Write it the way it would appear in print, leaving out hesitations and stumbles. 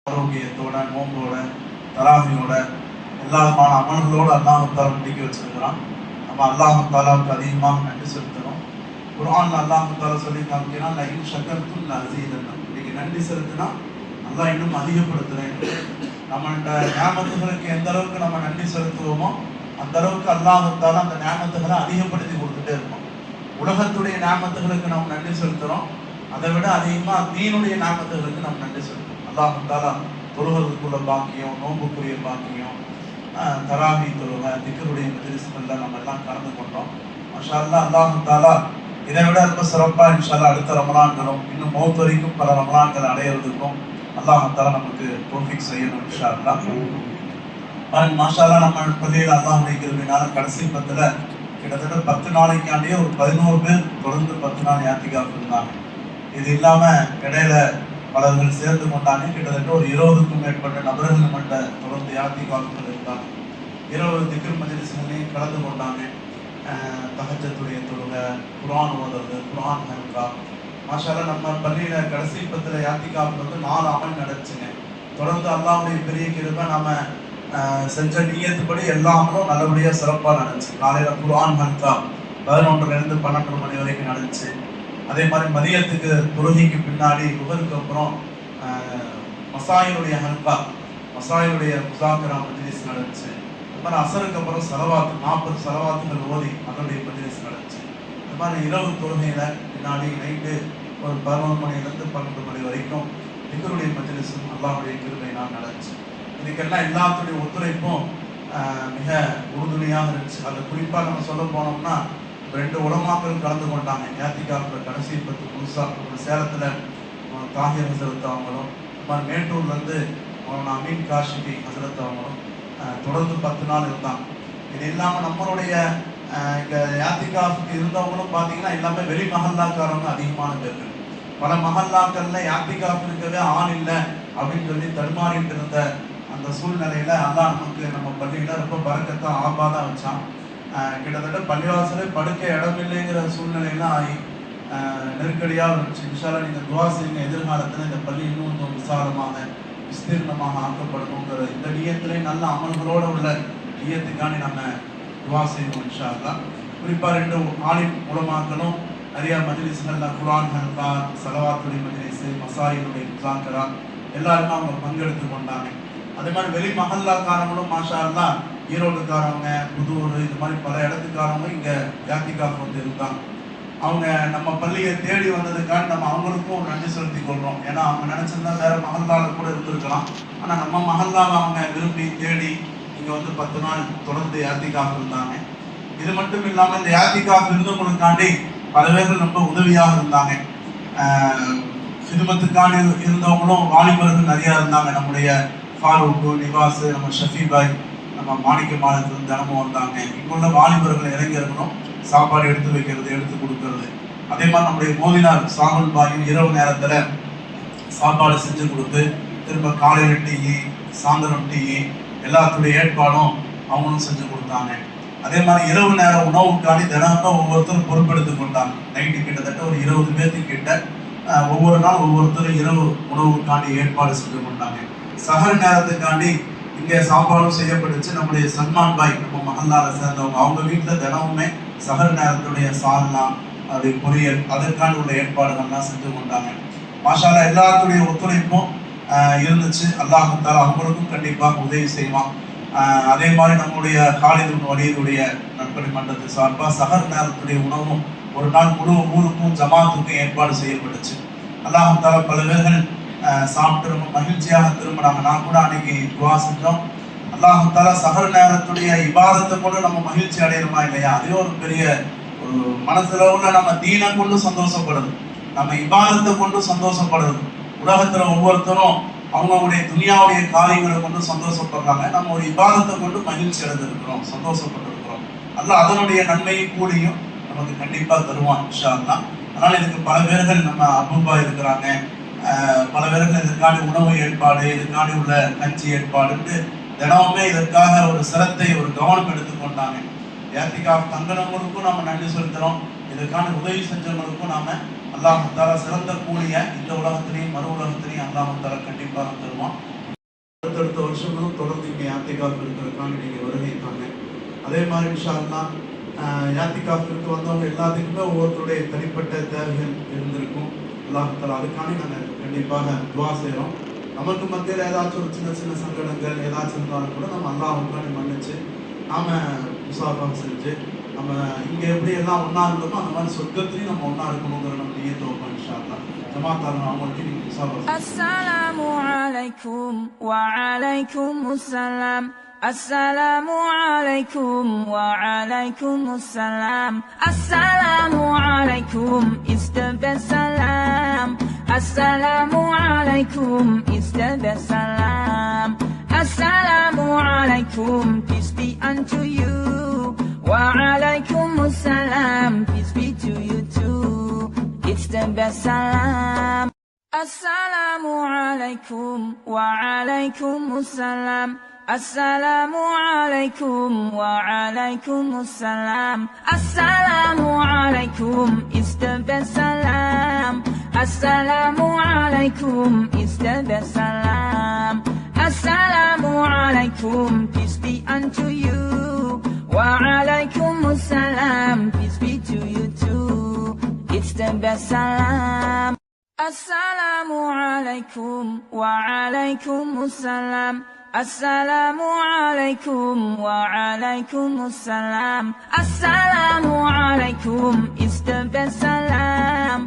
ஆரோக்கியத்தோட நோம்போட தராவியோட எல்லா விதமான அமல்களோடு அல்லாஹால முடிக்க வச்சிருக்கிறான். நம்ம அல்லாஹாலாவுக்கு அதிகமாக நன்றி செலுத்தணும். குர்ஆன்ல அல்லாஹால சொல்லி காமிக்கிறான், ஷக்கர்தும் லஅஸீதன்னக்கும். இன்னைக்கு நன்றி செலுத்தினா அல்லாஹ் இன்னும் அதிகப்படுத்துறேன். நம்மளோட ஞாபகத்துகளுக்கு எந்த அளவுக்கு நம்ம நன்றி செலுத்துவோமோ அந்த அளவுக்கு அல்லாஹால அந்த ஞாபகத்துகளை அதிகப்படுத்தி கொடுத்துட்டே இருக்கும். உலகத்துடைய ஞாபகத்துகளுக்கு நம்ம நன்றி செலுத்துறோம், அதை விட அதிகமாக தீனுடைய ஞாபகத்துகளுக்கு நம்ம நன்றி செலுத்துறோம். அல்லாஹால தொழுகிறதுக்குள்ள பாக்கியம், நோம்புக்குரிய பாக்கியம், தராவி தொழுக, திக்கருடைய மஜ்லிஸ்கள்ல நம்ம எல்லாம் கலந்து கொண்டோம். மாஷா அல்லாஹ். அல்லாஹால இதை விட ரொம்ப சிறப்பாக இன்ஷா அல்லாஹ் அடுத்த ரமலான்களும் இன்னும் மௌத் வரைக்கும் பல ரமலான்கள் அடையிறதுக்கும் அல்லாஹால நமக்கு தௌஃபீக் செய்யணும் இன்ஷா அல்லாஹ். மாஷா அல்லாஹ் நம்ம பள்ளியில் அல்லாஹ்வுடைய கிருபையினால கடைசி 10ல் கிட்டத்தட்ட 10 நாளைக்காண்டியே ஒரு 11 பேர் தொடர்ந்து 10 நாள் யாத்திகாஃப் இருந்தாங்க. இது இல்லாம இடையில பலர்கள் சேர்ந்து கொண்டாங்க. கிட்டத்தட்ட ஒரு 20க்கும் மேற்பட்ட நபர்கள் நம்மகிட்ட தொடர்ந்து யாத்திகாஃப்கள் இருந்தாங்க. 20 திக்ர் மஜ்லிஸ்களையும் கலந்து கொண்டாங்க. தஹஜ்ஜுடைய தொழுக, குர்ஆன் ஓதுறது, குர்ஆன் ஹல்கா. மாஷா அல்லாஹ் நம்ம பள்ளியில கடைசி 10ல் யாத்திகாஃப் வந்து 4 அமல் நடந்துச்சுங்க. தொடர்ந்து அல்லாஹ்வுடைய பெரிய கிருபை நம்ம செஞ்ச நியத்துப்படி எல்லா அமலும் நல்லபடியாக சிறப்பாக நடந்துச்சு. காலையில் குர்ஆன் ஹல்கா 11லேருந்து 12 மணி வரைக்கும் நடந்துச்சு. அதே மாதிரி மதியத்துக்கு தொழுகைக்கு பின்னாடி உகருக்கு அப்புறம் மசாயினுடைய ஹல்கா, மசாயினுடைய முசாக்கரா மஜ்லிஸ் நடந்துச்சு. அது மாதிரி அசருக்கு அப்புறம் செலவாத்து 40 செலவாத்துகள் ஓதி அதனுடைய மஜ்லிஸ் நடந்துச்சு. அது மாதிரி இரவு தொழுகையில பின்னாடி நைட்டு ஒரு 11 மணிலேருந்து 12 மணி வரைக்கும் எங்களுடைய மஜ்லிஸும் அல்லாஹ்வுடைய கிருபையினால் நடந்துச்சு. இதுக்கெல்லாம் எல்லாத்துடைய ஒத்துழைப்பும் மிக உறுதுணையாக இருந்துச்சு. அது குறிப்பாக நம்ம சொல்ல போனோம்னா 2 உலமாக்கள் கலந்து கொண்டாங்க யாத்திகாஃப்ல கடைசி 10 புதுசாக. சேலத்தில் தாஹிர் ஹசரத் அவங்களும், மேட்டூர்லேருந்து அமீன் காஷிபி ஹசரத் அவங்களும் தொடர்ந்து 10 நாள் இருந்தாங்க. இது இல்லாமல் நம்மளுடைய இங்கே யாத்திகாஃப்க்கு இருந்தவங்களும் பார்த்தீங்கன்னா எல்லாமே வெளி மஹல்லாக்காரங்க அதிகமான பேர்கள். பல மஹல்லாக்கள்ல யாத்திகாஃப் இருக்கவே ஆள் இல்லை அப்படின்னு சொல்லி தடுமாறிட்டு இருந்த அந்த சூழ்நிலையில அல்லாஹ் நமக்கு நம்ம பள்ளியில ரொம்ப பரக்கத்தா ஆபாதான் வச்சான். கிட்டத்தட்ட பள்ளிவாசலே படுக்க இடம் இல்லைங்கிற சூழ்நிலையில ஆகி நெருக்கடியாக இருந்துச்சு. இன்ஷா அல்லாஹ் நீங்க துவா செய்யுங்க, எதிர்காலத்தில் இந்த பள்ளி இன்னும் கொஞ்சம் விசாலமாக விஸ்தீர்ணமாக ஆக்கப்படுங்கிற இந்த நியத்திலே நல்ல அமல்களோடு உள்ள நியத்துக்காண்டி நம்ம துவா செய்வோம் இன்ஷா அல்லாஹ். குறிப்பாக 2 ஆலிம் உலமாக்களும் நிறைய மஜ்லிஸ்கள்ல குர்ஆன் ஹல்கா, ஸலவாத்துடைய மஜ்லிஸ், மசாயிலுடைய முஸாக்கரா எல்லாருமே அவங்க பங்கெடுத்து கொண்டாங்க. அதே மாதிரி வெளி மஹல்லாக்காரங்களும் மாஷா அல்லாஹ் ஈரோடுக்காரவங்க, புதூர், இது மாதிரி பல இடத்துக்காரவங்க இங்கே யாத்திகாஃப் வந்து இருந்தாங்க. அவங்க நம்ம பள்ளியை தேடி வந்ததுக்காக நம்ம அவங்களுக்கும் நன்றி செலுத்தி கொள்கிறோம். ஏன்னா அவங்க நினச்சிருந்தா வேற மஹல்லாவில் கூட இருந்திருக்கலாம். ஆனால் நம்ம மஹல்லாவை அவங்க விரும்பி தேடி இங்கே வந்து 10 நாள் தொடர்ந்து யாத்திகாஃப் இருந்தாங்க. இது மட்டும் இல்லாமல் இந்த யாத்திகாஃப் இருந்தவங்களுக்காண்டி பல பேர்கள் ரொம்ப உதவியாக இருந்தாங்க. சிதுமத்துக்காண்டி இருந்தவங்களும் வாலிபர்கள் நிறையா இருந்தாங்க. நம்முடைய ஃபாரூக்கு, நிவாஸ், நம்ம ஷஃபீபாய், நம்ம மாணிக்க மாதத்துலேருந்து தினமும் வந்தாங்க. இங்குள்ள வாலிபர்கள் இளைஞர்களும் சாப்பாடு எடுத்து வைக்கிறது, எடுத்து கொடுக்கறது. அதே மாதிரி நம்முடைய மோதினார் சாகுல் பாயும் இரவு நேரத்தில் சாப்பாடு செஞ்சு கொடுத்து திரும்ப காலையில் டீ, சாயந்தரம் டீ எல்லாத்துடைய ஏற்பாடும் அவங்களும் செஞ்சு கொடுத்தாங்க. அதே மாதிரி இரவு நேர உணவுக்காண்டி தினமும் ஒவ்வொருத்தரும் பொறுப்பெடுத்து கொண்டாங்க. நைட்டு கிட்டத்தட்ட ஒரு 20 பேர்த்துக்கிட்ட ஒவ்வொரு நாள் ஒவ்வொருத்தரும் இரவு உணவுக்காண்டி ஏற்பாடு செஞ்சு கொண்டாங்க. சஹர் நேரத்துக்காண்டி இங்கே சாப்பாடும் செய்யப்பட்டுச்சு. நம்முடைய சல்மான் பாய் நம்ம மஹல்லால சேர்ந்தவங்க, அவங்க வீட்டில் தினமுமே சஹர் நேரத்துடைய சால்னா, அது பொரியல், அதற்காண்டி உள்ள ஏற்பாடுகள்லாம் செஞ்சு கொண்டாங்க. மாஷா அல்லாஹ் எல்லாத்துடைய ஒத்துழைப்பும் இருந்துச்சு. அல்லாஹ் தஆலா அவங்களுக்கும் கண்டிப்பாக உதவி செய்வான். அதே மாதிரி நம்முடைய காலித் இப்னு வலீதுடைய நற்பணி மன்றத்து சார்பாக சஹர் நேரத்துடைய உணவும் ஒரு நாள் முழு ஊருக்கும் ஜமாத்துக்கும் ஏற்பாடு செய்யப்பட்டுச்சு. அல்லாஹ் தஆலா பல பேர்கள் சாப்பிட்டு ரொம்ப மகிழ்ச்சியாக திரும்பினாங்க. நான் கூட அன்னைக்கு துவா செஞ்சோம். அல்லாஹ் தஆலா சஹர் நேரத்துடைய இபாதத்தை கொண்டு நம்ம மகிழ்ச்சி அடையிறோமா இல்லையா? அதே ஒரு பெரிய ஒரு மனசுல உள்ள நம்ம தீனை கொண்டு சந்தோஷப்படுது, நம்ம இபாதத்தை கொண்டு சந்தோஷப்படுது. உலகத்துல ஒவ்வொருத்தரும் அவங்களுடைய துனியாவுடைய காரியங்களை கொண்டு சந்தோஷப்படுறாங்க. நம்ம ஒரு இபாதத்தை கொண்டு மகிழ்ச்சி அடைந்திருக்கிறோம், சந்தோஷப்பட்டிருக்கிறோம். அல்லாஹ் அதனுடைய நன்மையும் கூலியும் நமக்கு கண்டிப்பா தருவான் இன்ஷா அல்லாஹ். அதனால இதுக்கு பல பேர்கள் நம்ம அபூபா இருக்கிறாங்க, பல பேர்கள் இதற்கான உணவு ஏற்பாடு, இதற்கான உள்ள கஞ்சி ஏற்பாடுன்னு தினமுமே இதற்காக ஒரு சிரத்தை, ஒரு கவனம் எடுத்துக்கொண்டாங்க. யாத்திகாஃப் தங்கினவங்களுக்கும் நம்ம நன்றி செலுத்துறோம். இதற்கான உதவி செஞ்சவங்களுக்கும் நாம அல்லாஹ் தஆலா சிறந்த கூலிய இந்த உலகத்திலையும் மறு உலகத்திலையும் அல்லாஹ் தஆலா கண்டிப்பாக தருவான். வருஷங்களும் தொடர்ந்து இங்கே யாத்திகாஃப் இருக்கிறதுக்காக நீங்கள் வருகை தாங்க. அதே மாதிரி இன்ஷா அல்லாஹ் யாத்திகாஃபிற்கு வந்தவங்க எல்லாத்துக்குமே ஒவ்வொருத்தருடைய தனிப்பட்ட தேவைகள் இருந்திருக்கும். அல்லாஹ் தஆலா அதுக்காண்டி நாங்கள் கண்டிப்பாக துவா செய்கிறோம். நமக்கு மத்தியில் ஏதாச்சும் ஒரு சின்ன சின்ன சங்கடங்கள் ஏதாச்சும் இருந்தாலும் கூட நம்ம அல்லாஹ்வுக்காண்டி மன்னிச்சு நாம் முசாஃபா செஞ்சு நம்ம இங்கே எப்படி எல்லாம் ஒன்றா இருந்தோமோ அந்த மாதிரி சொர்க்கத்துலையும் நம்ம ஒன்றா இருக்கணுங்கிற நம்ம நியத்தை வைப்போம் இன்ஷா அல்லாஹ். ஜமாத்தாரன் அவங்கள்ட்ட நீங்கள் முசாஃபா. அஸ்ஸலாமு அலைக்கும் வ அலைக்குமுஸ்ஸலாம். السلام عليكم وعليكم السلام. السلام عليكم is the best salam. السلام عليكم is the best salam. السلام عليكم, peace be unto you. وعليكم السلام, peace be to you too. It's the best salam. السلام عليكم وعليكم السلام. السلام عليكم وعليكم السلام. السلام عليكم is the best salam. السلام عليكم is the best salam. السلام عليكم, peace be unto you. وعليكم السلام, peace be to you too. It's the best salam. السلام عليكم وعليكم السلام. السلام عليكم وعليكم السلام. السلام عليكم is the best salam.